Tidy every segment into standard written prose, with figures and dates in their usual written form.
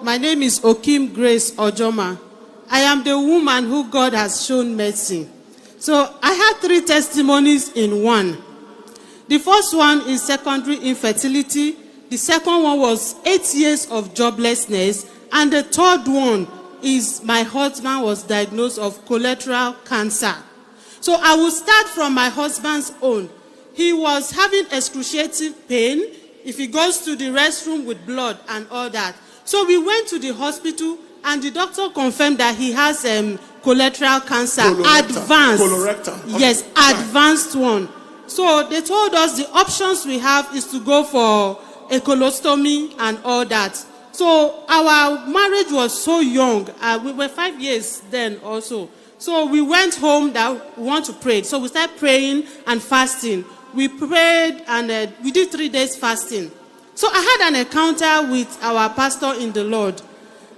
My name is Okim Grace Ojoma. I am the woman who God has shown mercy. So I had 3 testimonies in one. The first one is secondary infertility. The second one was 8 years of joblessness. And the third one is my husband was diagnosed of colorectal cancer. So I will start from my husband's own. He was having excruciating pain if he goes to the restroom with blood and all that. So we went to the hospital and the doctor confirmed that he has colorectal cancer, advanced. Colorectal. Yes, advanced one. So they told us the options we have is to go for a colostomy and all that. So our marriage was so young. We were 5 years then also. So we went home that we want to pray. So we started praying and fasting. We prayed and we did 3 days fasting. So I had an encounter with our pastor in the Lord.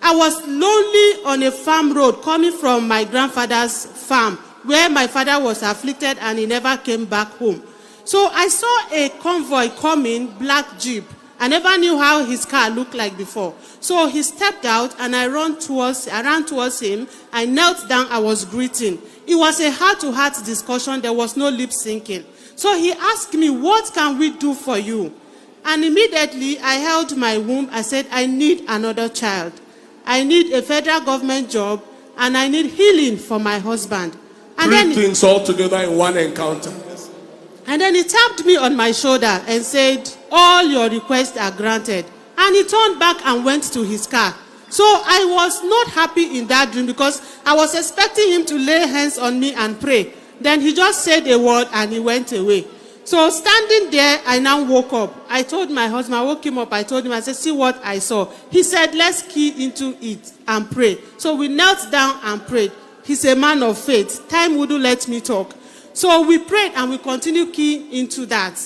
I was lonely on a farm road coming from my grandfather's farm where my father was afflicted and he never came back home. So I saw a convoy coming, black Jeep. I never knew how his car looked like before. So he stepped out and I ran towards him. I knelt down, I was greeting. It was a heart-to-heart discussion. There was no lip syncing. So he asked me, what can we do for you? And immediately I held my womb. I said, I need another child. I need a federal government job and I need healing for my husband. And 3 things all together in one encounter. And then he tapped me on my shoulder and said, all your requests are granted. And he turned back and went to his car. So I was not happy in that dream because I was expecting him to lay hands on me and pray. Then he just said a word and he went away. So standing there, I now woke up. I told my husband, I woke him up, I told him, I said, see what I saw. He said, let's key into it and pray. So we knelt down and prayed. He's a man of faith. Time wouldn't let me talk. So we prayed and we continue keying into that.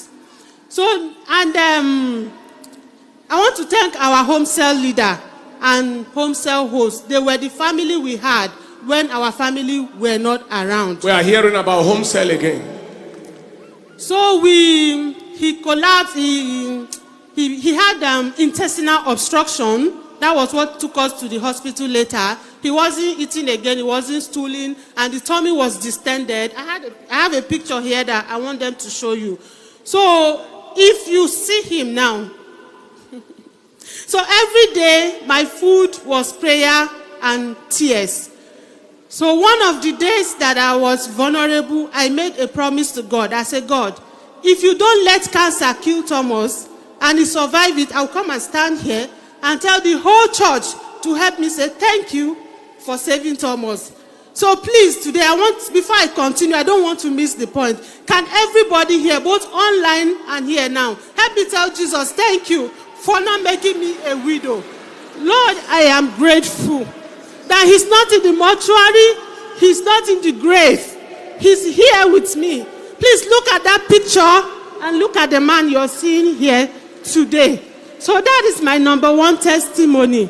So, and I want to thank our home cell leader and home cell host. They were the family we had when our family were not around. We are hearing about home cell again. So he collapsed, he had intestinal obstruction. That was what took us to the hospital later. He wasn't eating again, he wasn't stooling, and the tummy was distended. I have a picture here that I want them to show you. So if you see him now, so every day my food was prayer and tears. So one of the days that I was vulnerable, I made a promise to God. I said, God, if you don't let cancer kill Thomas and he survived it, I'll come and stand here and tell the whole church to help me say thank you for saving Thomas. So please, today before I continue, I don't want to miss the point. Can everybody here, both online and here now, help me tell Jesus, thank you for not making me a widow. Lord, I am grateful that he's not in the mortuary, he's not in the grave. He's here with me. Please look at that picture and look at the man you're seeing here today. So that is my number one testimony.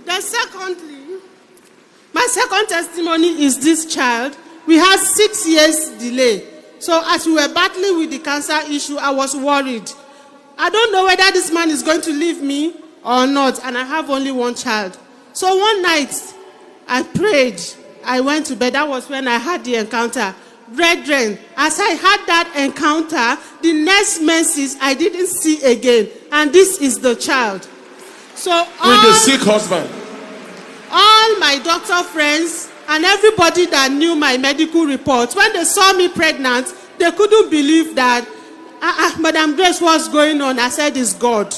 Then secondly, my second testimony is this child. We had 6 years delay. So as we were battling with the cancer issue, I was worried. I don't know whether this man is going to leave me or not, and I have only one child. So one night, I prayed. I went to bed. That was when I had the encounter. Brethren, as I had that encounter, the next menses I didn't see again. And this is the child. So with the sick husband. All my doctor friends and everybody that knew my medical reports, when they saw me pregnant, they couldn't believe that, Madam Grace, what's going on? I said, it's God.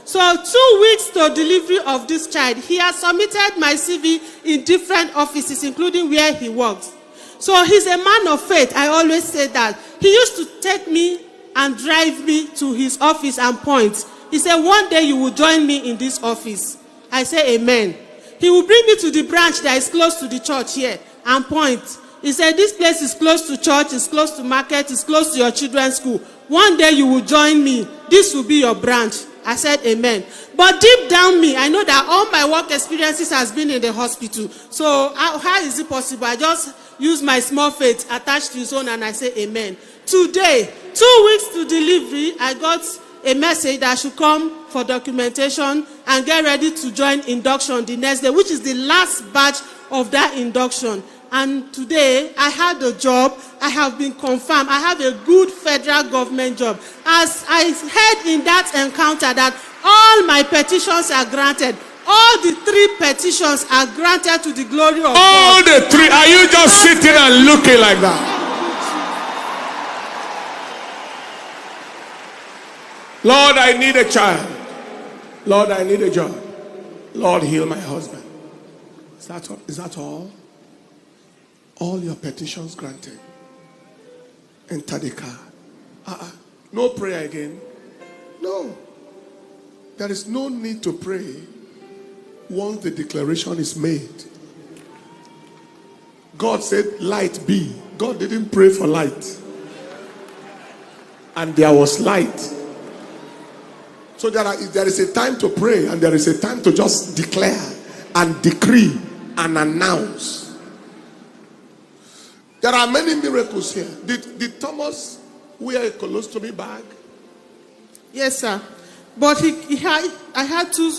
So 2 weeks to delivery of this child, he has submitted my CV in different offices, including where he works. So he's a man of faith. I always say that. He used to take me and drive me to his office and point. He said, one day you will join me in this office. I say, amen. He will bring me to the branch that is close to the church here and point. He said, this place is close to church, it's close to market, it's close to your children's school. One day you will join me. This will be your branch. I said, amen. But deep down me, I know that all my work experiences has been in the hospital. So how is it possible? I just use my small faith attached to his own and I say, amen. Today, 2 weeks to delivery, I got a message that I should come for documentation and get ready to join induction the next day, which is the last batch of that induction. And today, I had a job. I have been confirmed. I have a good federal government job. As I heard in that encounter that all my petitions are granted. All the 3 petitions are granted to the glory of All God. the 3. Are you just sitting and looking like that? Lord, I need a child. Lord, I need a job. Lord, heal my husband. Is that all? All your petitions granted. Enter the car. No prayer again. No. There is no need to pray once the declaration is made. God said, light be. God didn't pray for light. And there was light. So there is a time to pray and there is a time to just declare and decree and announce. There are many miracles here. Did Thomas wear a colostomy bag? Yes, sir. But he had two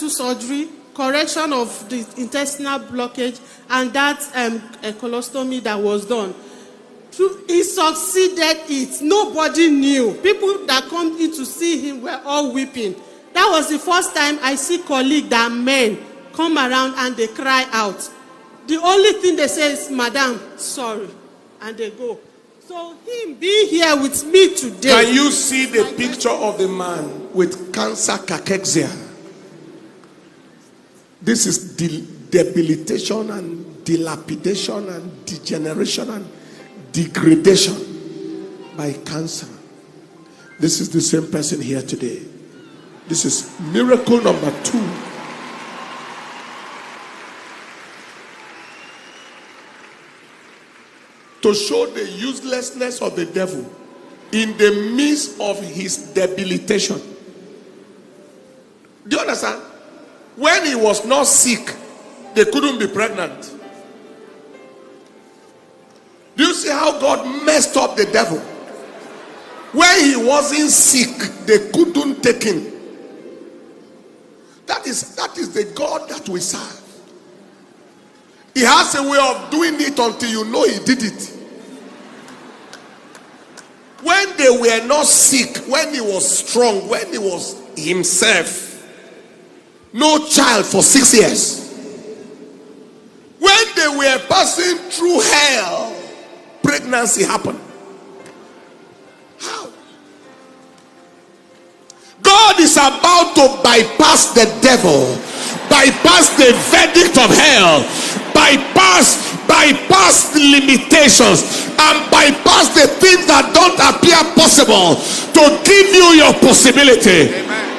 surgery, correction of the intestinal blockage, and that colostomy that was done. He succeeded it. Nobody knew. People that come in to see him were all weeping. That was the first time I see colleagues that men come around and they cry out. The only thing they say is, Madam, sorry. And they go. So him being here with me today. Can you see the picture of the man with cancer cachexia? This is debilitation and dilapidation and degeneration and degradation by cancer. This is the same person here today. This is miracle number 2. To show the uselessness of the devil in the midst of his debilitation. Do you understand? When he was not sick, they couldn't be pregnant. Do you see how God messed up the devil? When he wasn't sick, they couldn't take him. That is the God that we serve. He has a way of doing it until you know he did it. When they were not sick, when he was strong, when he was himself, no child for 6 years. When they were passing through hell, pregnancy happened. How? God is about to bypass the devil, bypass the verdict of hell, bypass the limitations, and bypass the things that don't appear possible to give you your possibility. Amen.